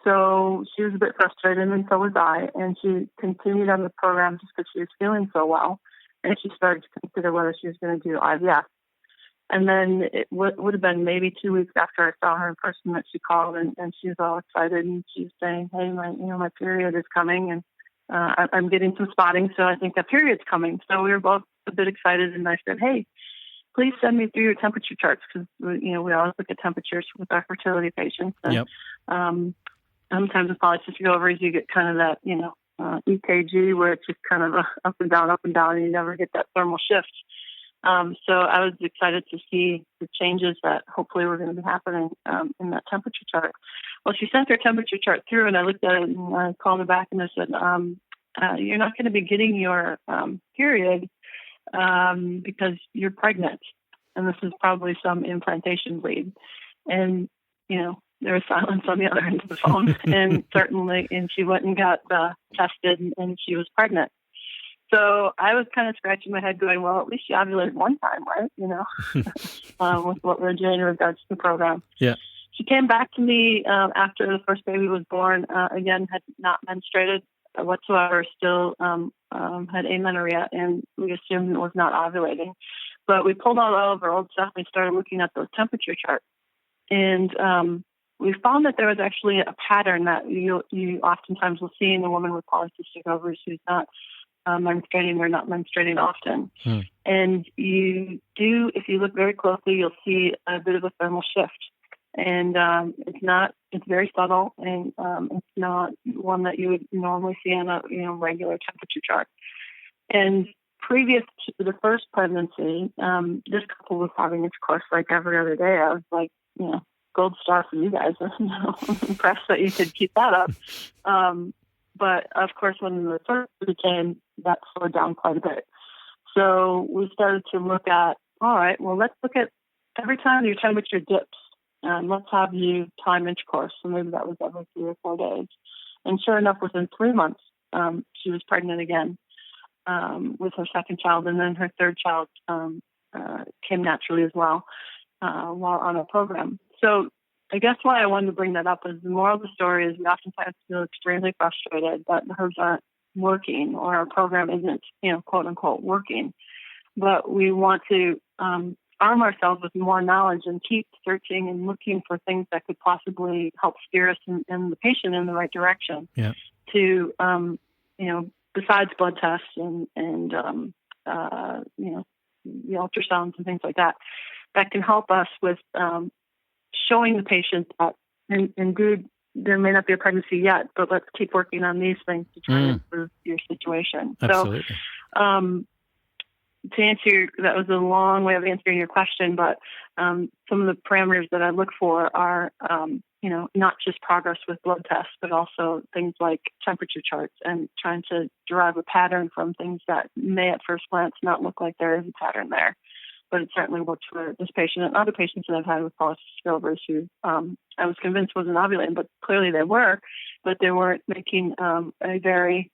S2: So she was a bit frustrated, and so was I. And she continued on the program just because she was feeling so well. And she started to consider whether she was going to do IVF. And then it would have been maybe 2 weeks after I saw her in person that she called, and she was all excited, and she was saying, "Hey, my period is coming, and I'm getting some spotting, so I think that period's coming." So we were both a bit excited, and I said, "Hey, please send me through your temperature charts," because we always look at temperatures with our fertility patients. And,
S1: yep.
S2: Sometimes with polycystic ovaries, you get kind of that EKG where it's just kind of up and down, and you never get that thermal shift. So I was excited to see the changes that hopefully were going to be happening in that temperature chart. Well, she sent her temperature chart through, and I looked at it, and I called her back, and I said, "You're not going to be getting your period because you're pregnant, and this is probably some implantation bleed." And, there was silence on the other end of the phone, and she went and got tested, and she was pregnant. So I was kind of scratching my head going, well, at least she ovulated one time, right? With what we're doing in regards to the program.
S1: Yeah.
S2: She came back to me after the first baby was born, again, had not menstruated whatsoever, still had amenorrhea, and we assumed it was not ovulating. But we pulled out all of our old stuff and started looking at those temperature charts. And we found that there was actually a pattern that you oftentimes will see in a woman with polycystic ovaries who's not menstruating or not menstruating often. And if you look very closely, you'll see a bit of a thermal shift. And it's very subtle, and it's not one that you would normally see on a regular temperature chart. And previous to the first pregnancy, this couple was having its course like every other day. I was like, gold star for you guys. I'm impressed that you could keep that up. But of course, when the first came, that slowed down quite a bit. So we started to look at, all right, well, let's look at every time your temperature dips, let's have you time intercourse. So maybe that was every 3 or 4 days. And sure enough, within 3 months, she was pregnant again with her second child, and then her third child came naturally as well while on our program. So I guess why I wanted to bring that up is the moral of the story is we oftentimes feel extremely frustrated that the herbs aren't working or our program isn't, quote unquote, working. But we want to arm ourselves with more knowledge and keep searching and looking for things that could possibly help steer us and the patient in the right direction.
S1: Yeah.
S2: To, besides blood tests and the ultrasounds and things like that, that can help us with showing the patient that, indeed, there may not be a pregnancy yet, but let's keep working on these things to try to improve your situation.
S1: Absolutely.
S2: So, to answer that was a long way of answering your question, but some of the parameters that I look for are, not just progress with blood tests, but also things like temperature charts and trying to derive a pattern from things that may at first glance not look like there is a pattern there. But it certainly worked for this patient and other patients that I've had with polycystic ovaries who I was convinced wasn't ovulating, but clearly they were, but they weren't making a very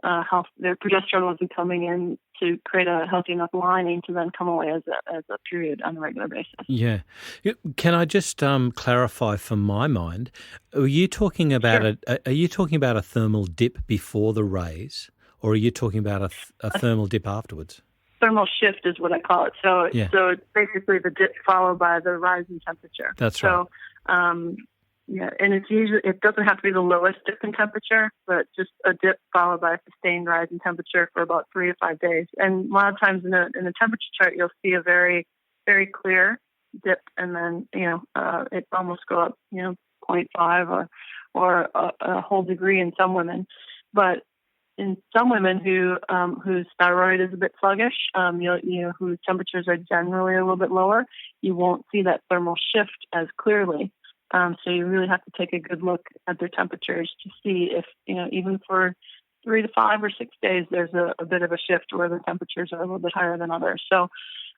S2: their progesterone wasn't coming in to create a healthy enough lining to then come away as a period on a regular basis.
S1: Yeah. Can I just clarify from my mind, are you talking about a thermal dip before the raise, or are you talking about a thermal dip afterwards?
S2: Thermal shift is what I call it. So it's basically the dip followed by the rise in temperature.
S1: That's right.
S2: Yeah, and it doesn't have to be the lowest dip in temperature, but just a dip followed by a sustained rise in temperature for about 3 to 5 days. And a lot of times in a temperature chart, you'll see a very, very clear dip, and then it almost go up 0.5 or a whole degree in some women. But in some women whose thyroid is a bit sluggish, whose temperatures are generally a little bit lower, you won't see that thermal shift as clearly. So you really have to take a good look at their temperatures to see if, even for 3 to 5 or 6 days, there's a bit of a shift where the temperatures are a little bit higher than others. So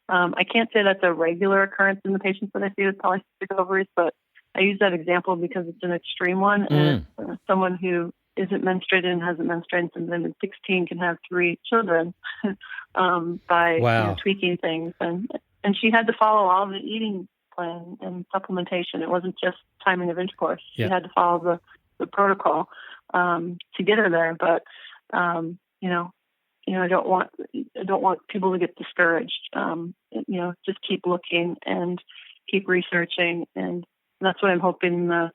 S2: I can't say that's a regular occurrence in the patients that I see with polycystic ovaries, but I use that example because it's an extreme one. And someone who isn't menstruated and hasn't menstruated since they've been 16 can have 3 children by tweaking things. And she had to follow all the eating plan and supplementation. It wasn't just timing of intercourse. She had to follow the protocol to get her there. But I don't want people to get discouraged. Just keep looking and keep researching, and that's what I'm hoping the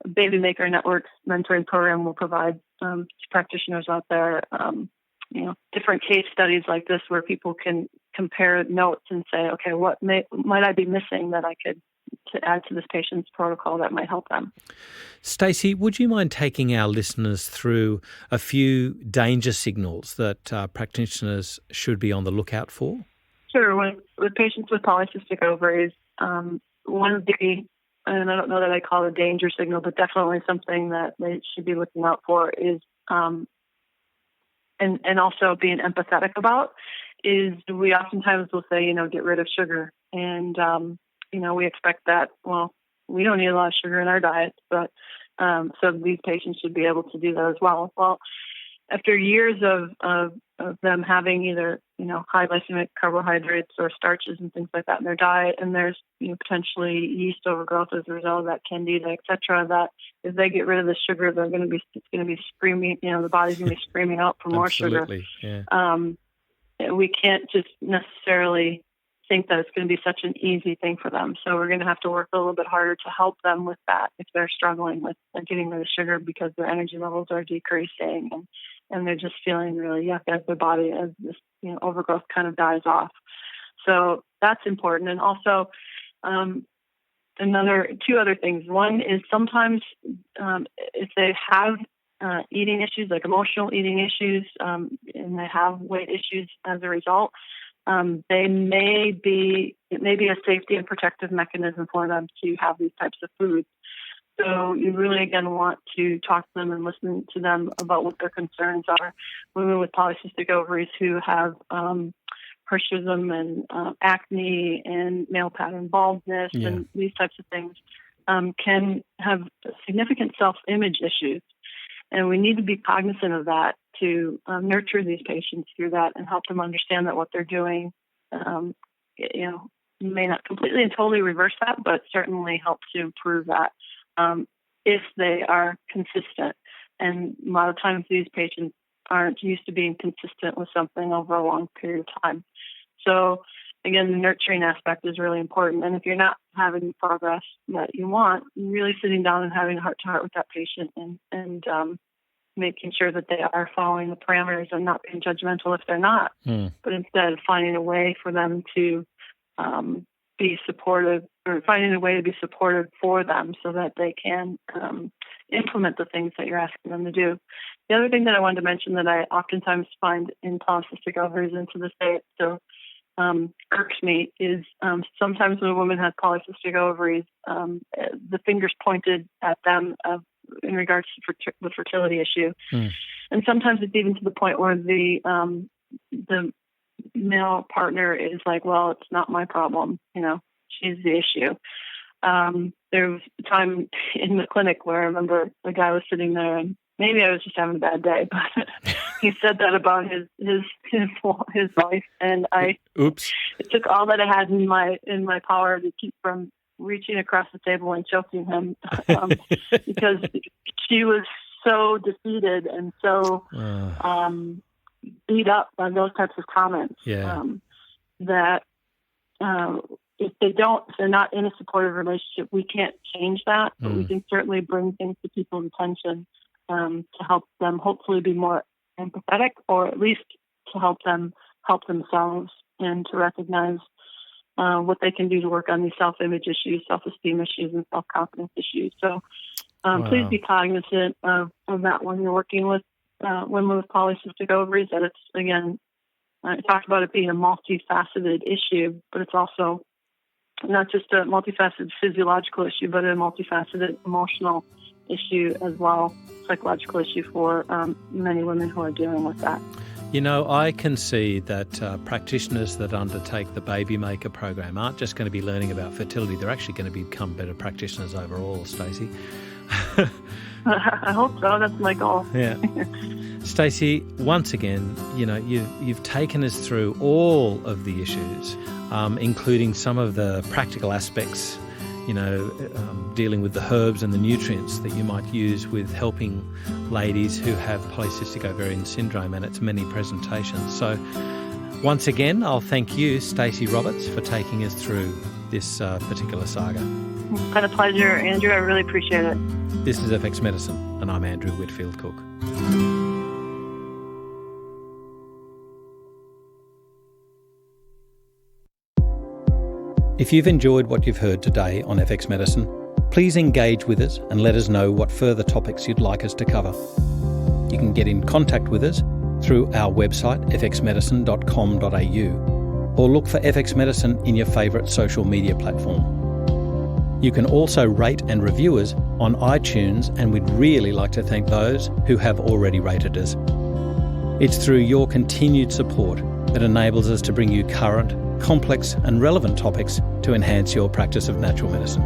S2: BabyMaker Network's mentoring program will provide to practitioners out there. Different case studies like this where people can compare notes and say, okay, what might I be missing that I could to add to this patient's protocol that might help them.
S1: Stacey, would you mind taking our listeners through a few danger signals that practitioners should be on the lookout for?
S2: Sure. With patients with polycystic ovaries, one of the, and I don't know that I call it a danger signal, but definitely something that they should be looking out for is, and also being empathetic about, is we oftentimes will say, get rid of sugar. And, we expect that, we don't need a lot of sugar in our diet, but so these patients should be able to do that as well. Well, after years of them having either, high glycemic carbohydrates or starches and things like that in their diet, and there's, potentially yeast overgrowth as a result of that, candida, et cetera, that if they get rid of the sugar, it's going to be screaming, the body's going to be screaming out for more sugar.
S1: Absolutely, yeah.
S2: We can't just necessarily think that it's going to be such an easy thing for them. So we're going to have to work a little bit harder to help them with that if they're struggling with getting rid of sugar because their energy levels are decreasing and they're just feeling really yuck as their body as this overgrowth kind of dies off. So that's important. And also two other things. One is sometimes if they have eating issues, like emotional eating issues, and they have weight issues as a result, it may be a safety and protective mechanism for them to have these types of foods. So you really, again, want to talk to them and listen to them about what their concerns are. Women with polycystic ovaries who have hirsutism and acne and male pattern baldness and these types of things can have significant self-image issues. And we need to be cognizant of that to nurture these patients through that and help them understand that what they're doing, may not completely and totally reverse that, but certainly help to improve that if they are consistent. And a lot of times these patients aren't used to being consistent with something over a long period of time. So again, the nurturing aspect is really important. And if you're not having the progress that you want, really sitting down and having a heart-to-heart with that patient and making sure that they are following the parameters and not being judgmental if they're not, but instead finding a way for them to be supportive, or finding a way to be supportive for them so that they can implement the things that you're asking them to do. The other thing that I wanted to mention that I oftentimes find in polycystic ovaries, and to this day it still irks me, is sometimes when a woman has polycystic ovaries, the finger's pointed at them in regards to the fertility issue. And sometimes it's even to the point where the male partner is like, well, it's not my problem, she's the issue. There was a time in the clinic where I remember the guy was sitting there, and maybe I was just having a bad day, but he said that about his wife, and it took all that I had in my power to keep from reaching across the table and choking him because she was so defeated and so beat up by those types of comments that if they're not in a supportive relationship, we can't change that, but we can certainly bring things to people's attention to help them hopefully be more empathetic, or at least to help them help themselves and to recognize what they can do to work on these self-image issues, self-esteem issues, and self-confidence issues. So please be cognizant of that when you're working with women with polycystic ovaries, that it's, again, I talked about it being a multifaceted issue, but it's also not just a multifaceted physiological issue, but a multifaceted emotional issue as well, psychological issue for many women who are dealing with that.
S1: You know, I can see that practitioners that undertake the BabyMaker program aren't just going to be learning about fertility, they're actually going to become better practitioners overall, Stacey.
S2: I hope so. That's my goal.
S1: Yeah. Stacey, once again, you know, you've taken us through all of the issues, including some of the practical aspects, you know, dealing with the herbs and the nutrients that you might use with helping ladies who have polycystic ovarian syndrome and its many presentations. So once again, I'll thank you, Stacey Roberts, for taking us through this particular saga.
S2: It's been a pleasure, Andrew. I really appreciate it.
S1: This is FX Medicine, and I'm Andrew Whitfield Cook. If you've enjoyed what you've heard today on FX Medicine, please engage with us and let us know what further topics you'd like us to cover. You can get in contact with us through our website, fxmedicine.com.au, or look for FX Medicine in your favourite social media platform. You can also rate and review us on iTunes, and we'd really like to thank those who have already rated us. It's through your continued support that enables us to bring you current, complex and relevant topics to enhance your practice of natural medicine.